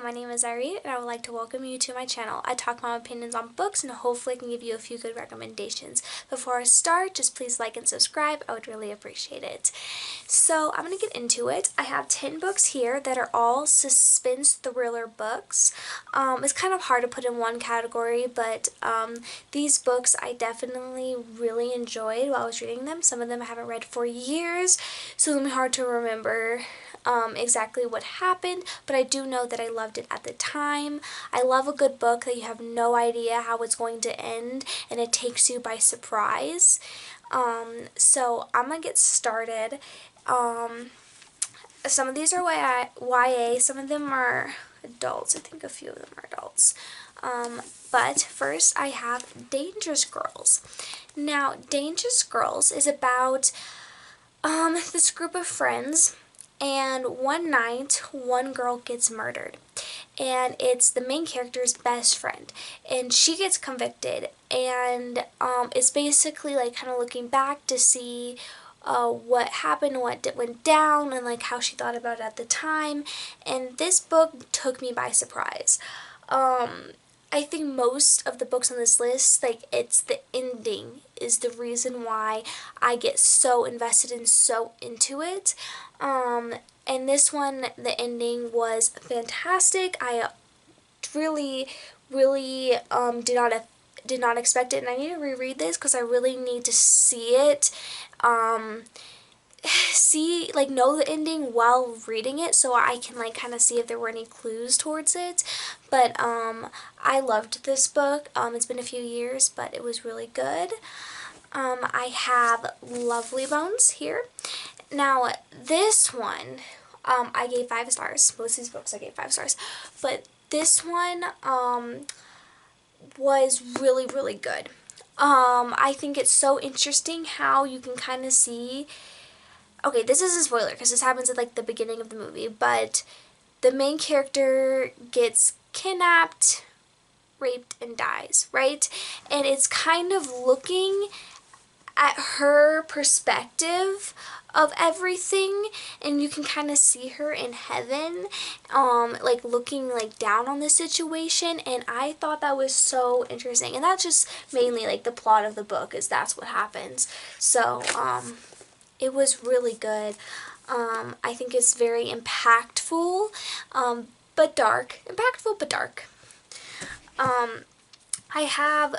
my name is Irene and I would like to welcome you to my channel. I talk my opinions on books and hopefully I can give you a few good recommendations. Before I start, just please like and subscribe. I would really appreciate it. So I'm going to get into it. I have 10 books here that are all suspense thriller books. It's kind of hard to put in one category, but these books I definitely really enjoyed while I was reading them. Some of them I haven't read for years, so it's going to be hard to remember exactly what happened, but I do know that I loved it at the time. I love a good book that you have no idea how it's going to end and it takes you by surprise. So I'm gonna get started. Some of these are YA, some of them are adults. I think a few of them are adults. But first I have Dangerous Girls. Now, Dangerous Girls is about this group of friends, and one night one girl gets murdered, and it's the main character's best friend, and she gets convicted, and it's basically like kind of looking back to see what happened, what went down, and like how she thought about it at the time. And this book took me by surprise. I think most of the books on this list, like, it's the ending is the reason why I get so invested and so into it. And this one, the ending was fantastic. I really did not expect it, and I need to reread this because I really need to see it. Know the ending while reading it so I can like kind of see if there were any clues towards it. But I loved this book. It's been a few years, but it was really good. I have Lovely Bones here. Now this one I gave 5 stars. Most of these books I gave 5 stars, but this one was really good. I think it's so interesting how you can kind of see. Okay, this isn't a spoiler because this happens at like the beginning of the movie, but the main character gets kidnapped, raped, and dies, right? And it's kind of looking at her perspective of everything, and you can kind of see her in heaven, like looking like down on the situation, and I thought that was so interesting. And that's just mainly like the plot of the book, is that's what happens. So it was really good. I think it's very impactful, but dark. Impactful, but dark. I have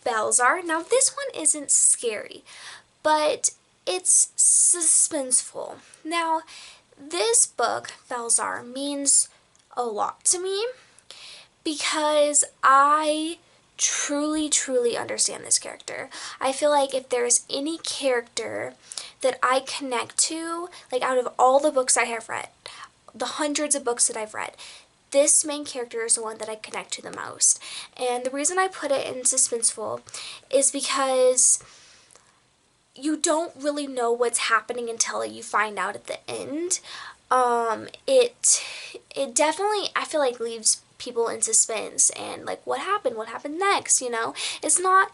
Belzar. Now this one isn't scary, but it's suspenseful. Now this book, Belzar, means a lot to me because I truly understand this character. I feel like if there's any character that I connect to, like out of all the books I have read, the hundreds of books that I've read, this main character is the one that I connect to the most. And the reason I put it in suspenseful is because you don't really know what's happening until you find out at the end. It definitely, I feel like, leaves people in suspense and like what happened next, you know? It's not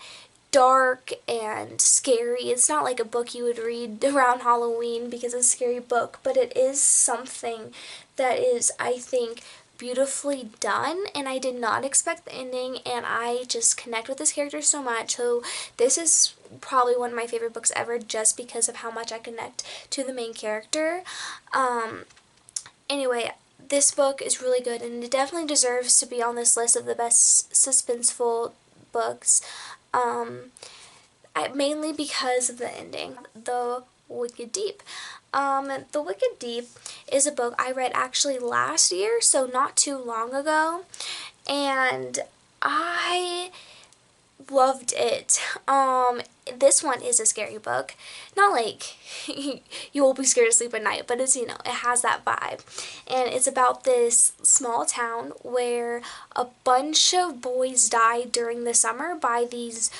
dark and scary. It's not like a book you would read around Halloween because it's a scary book, but it is something that is, I think, beautifully done, and I did not expect the ending, and I just connect with this character so much. So this is probably one of my favorite books ever just because of how much I connect to the main character. Anyway, this book is really good, and it definitely deserves to be on this list of the best suspenseful books, mainly because of the ending. The Wicked Deep. The Wicked Deep is a book I read actually last year, so not too long ago, and I loved it. This one is a scary book. Not like you will be scared to sleep at night, but it's, you know, it has that vibe. And it's about this small town where a bunch of boys die during the summer by these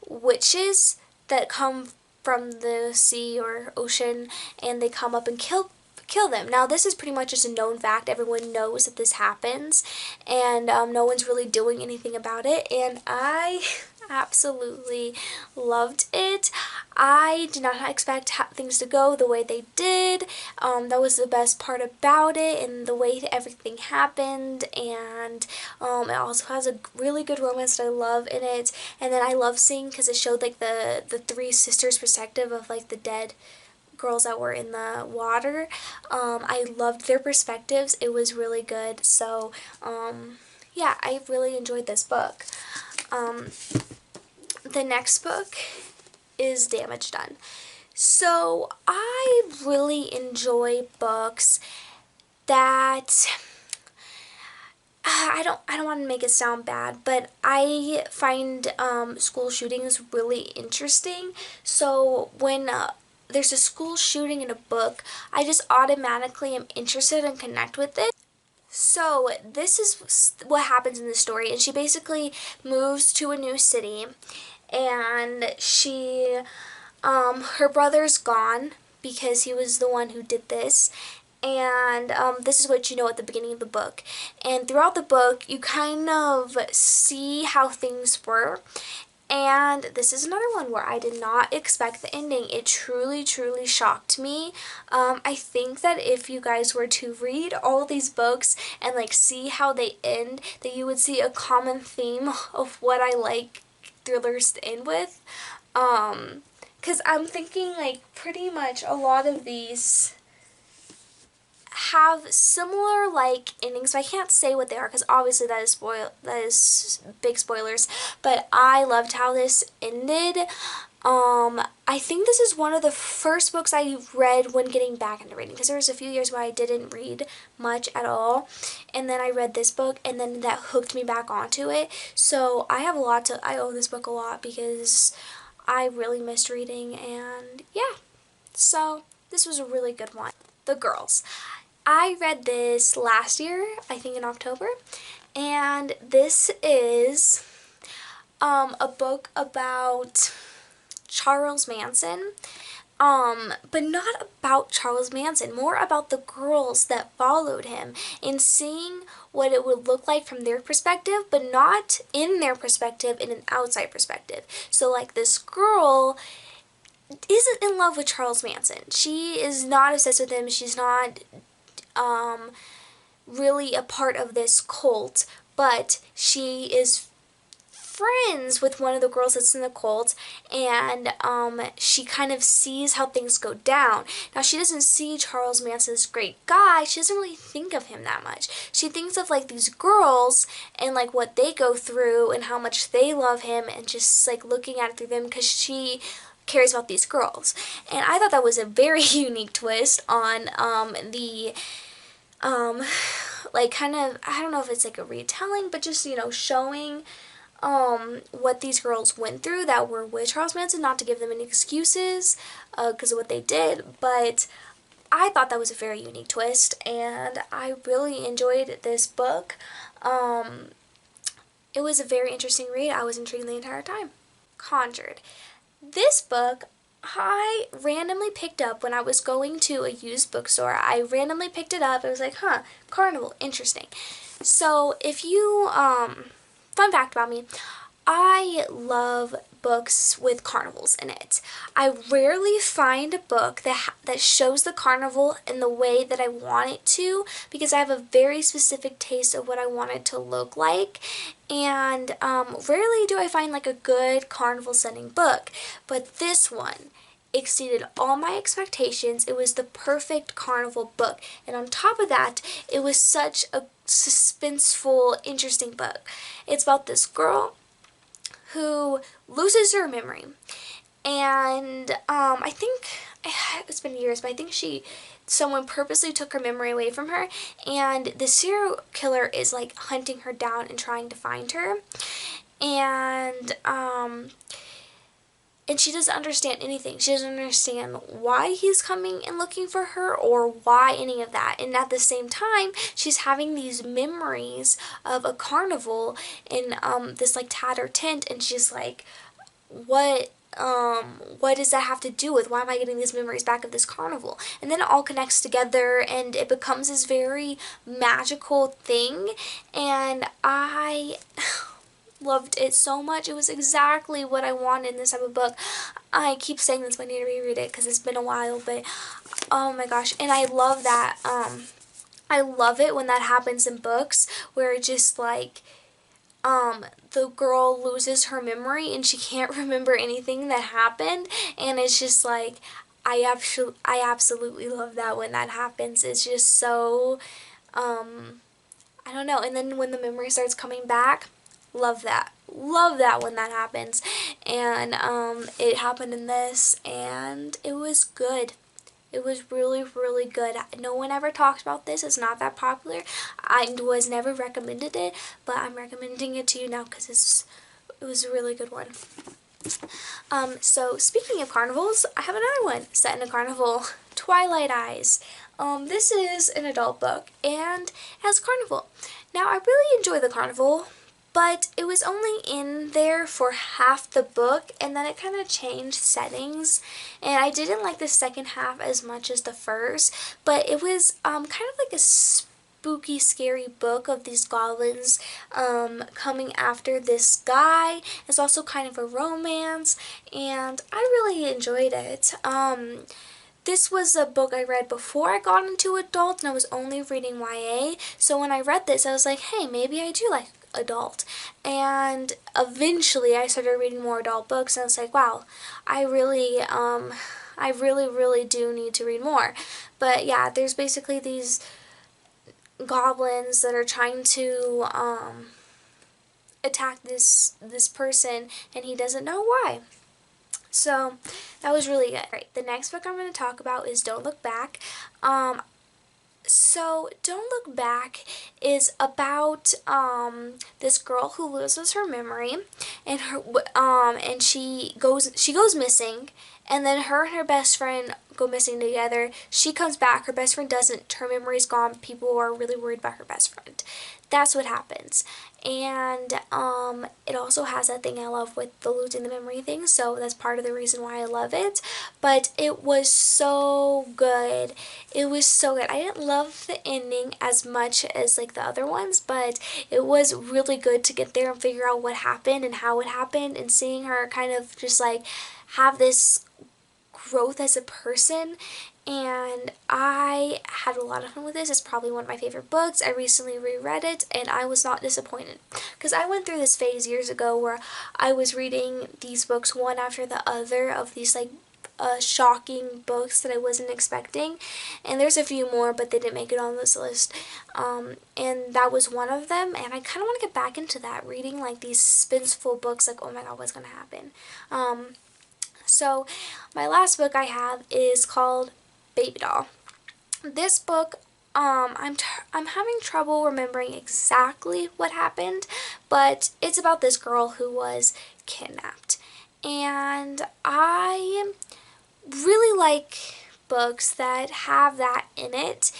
witches that come from the sea or ocean, and they come up and kill them. Now this is pretty much just a known fact. Everyone knows that this happens, and no one's really doing anything about it, and I absolutely loved it. I did not expect things to go the way they did. That was the best part about it, and the way that everything happened, and it also has a really good romance that I love in it. And then I love seeing, because it showed like the three sisters' perspective of like the dead girls that were in the water. I loved their perspectives. It was really good. So yeah, I really enjoyed this book. The next book is Damage Done. So I really enjoy books that I don't want to make it sound bad, but I find school shootings really interesting. So when there's a school shooting in a book, I just automatically am interested and connect with it. So this is what happens in the story, and she basically moves to a new city, and her brother's gone because he was the one who did this. And this is what you know at the beginning of the book. And throughout the book, you kind of see how things were. And this is another one where I did not expect the ending. It truly, truly shocked me. I think that if you guys were to read all these books and like see how they end, that you would see a common theme of what I like thrillers to end with. Because I'm thinking like pretty much a lot of these have similar like endings, but I can't say what they are because obviously that is big spoilers. But I loved how this ended. I think this is one of the first books I read when getting back into reading, because there was a few years where I didn't read much at all, and then I read this book, and then that hooked me back onto it. So I owe this book a lot because I really missed reading, and yeah. So this was a really good one. The Girls. I read this last year, I think in October, and this is a book about Charles Manson, but not about Charles Manson, more about the girls that followed him and seeing what it would look like from their perspective, but not in their perspective, in an outside perspective. So like this girl isn't in love with Charles Manson. She is not obsessed with him. She's not really a part of this cult, but she is friends with one of the girls that's in the cult, and she kind of sees how things go down. Now, she doesn't see Charles Manson as a great guy. She doesn't really think of him that much. She thinks of like these girls and like what they go through and how much they love him, and just like looking at it through them because she cares about these girls. And I thought that was a very unique twist on the like kind of, I don't know if it's like a retelling, but just, you know, showing what these girls went through that were with Charles Manson, not to give them any excuses because of what they did, but I thought that was a very unique twist, and I really enjoyed this book. It was a very interesting read. I was intrigued the entire time. Conjured. This book I randomly picked up when I was going to a used bookstore. I randomly picked it up. I was like, huh, Carnival, interesting. So if you, fun fact about me, I love books with carnivals in it. I rarely find a book that shows the carnival in the way that I want it to, because I have a very specific taste of what I want it to look like, and rarely do I find like a good carnival setting book, but this one exceeded all my expectations. It was the perfect carnival book, and on top of that, it was such a suspenseful, interesting book. It's about this girl who loses her memory, and I think it's been years, but I think someone purposely took her memory away from her, and the serial killer is like hunting her down and trying to find her, and she doesn't understand anything. She doesn't understand why he's coming and looking for her or why any of that. And at the same time, she's having these memories of a carnival in this like tattered tent, and she's like, what does that have to do with, why am I getting these memories back of this carnival? And then it all connects together, and it becomes this very magical thing, and loved it so much. It was exactly what I wanted in this type of book. I keep saying this, but I need to reread it because it's been a while, but oh my gosh. And I love that, I love it when that happens in books where it just like, the girl loses her memory and she can't remember anything that happened, and it's just like, I absolutely love that when that happens. It's just so, I don't know, and then when the memory starts coming back, love that. Love that when that happens, and, it happened in this, and it was good. It was really, really good. No one ever talks about this. It's not that popular. I was never recommended it, but I'm recommending it to you now because it was a really good one. So speaking of carnivals, I have another one set in a carnival, Twilight Eyes. This is an adult book and it has carnival. Now I really enjoy the carnival, but it was only in there for half the book, and then it kind of changed settings, and I didn't like the second half as much as the first, but it was kind of like a spooky, scary book of these goblins coming after this guy. It's also kind of a romance, and I really enjoyed it. This was a book I read before I got into adult, and I was only reading YA, so when I read this I was like, hey, maybe I do like adult. And eventually I started reading more adult books, and I was like, wow, I really really do need to read more. But yeah, there's basically these goblins that are trying to attack this person, and he doesn't know why. So that was really good. Right, the next book I'm going to talk about is Don't Look Back. So Don't Look Back is about this girl who loses her memory, and she goes missing, and then her and her best friend go missing together. She comes back, her best friend doesn't, her memory's gone, people are really worried about her best friend. That's what happens. And it also has that thing I love with the losing the memory thing, so that's part of the reason why I love it. But it was so good. It was so good. I didn't love the ending as much as like the other ones, but it was really good to get there and figure out what happened and how it happened, and seeing her kind of just like have this growth as a person. And I had a lot of fun with this. It's probably one of my favorite books. I recently reread it and I was not disappointed, because I went through this phase years ago where I was reading these books one after the other of these like shocking books that I wasn't expecting, and there's a few more but they didn't make it on this list, and that was one of them, and I kind of want to get back into that, reading like these suspenseful books like, oh my god, what's gonna happen. So my last book I have is called Baby Doll. This book, I'm having trouble remembering exactly what happened, but it's about this girl who was kidnapped. And I really like books that have that in it.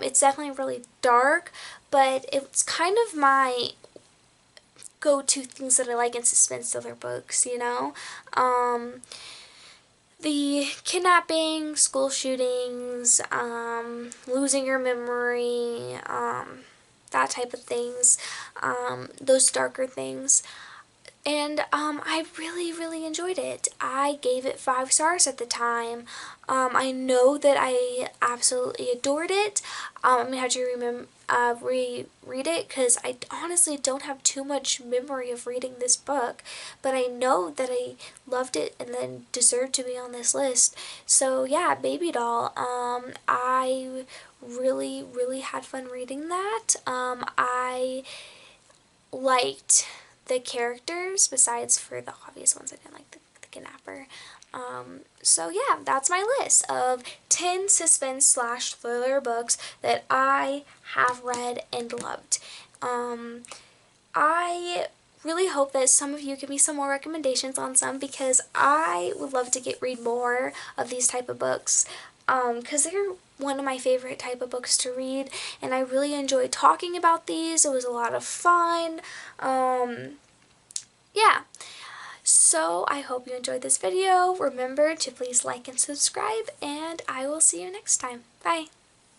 It's definitely really dark, but it's kind of my go-to things that I like in suspense thriller books, you know? The kidnapping, school shootings, losing your memory, that type of things, those darker things. And I really, really enjoyed it. I gave it 5 stars at the time. I know that I absolutely adored it. I'm going to have to reread it, because I honestly don't have too much memory of reading this book. But I know that I loved it and then deserved to be on this list. So yeah, Baby Doll. I really, really had fun reading that. I liked the characters, besides for the obvious ones I didn't like the kidnapper. So yeah, that's my list of 10 suspense/thriller books that I have read and loved. I really hope that some of you give me some more recommendations on some, because I would love to read more of these type of books, because they're one of my favorite type of books to read, and I really enjoyed talking about these. It was a lot of fun. Yeah. So I hope you enjoyed this video. Remember to please like and subscribe, and I will see you next time. Bye.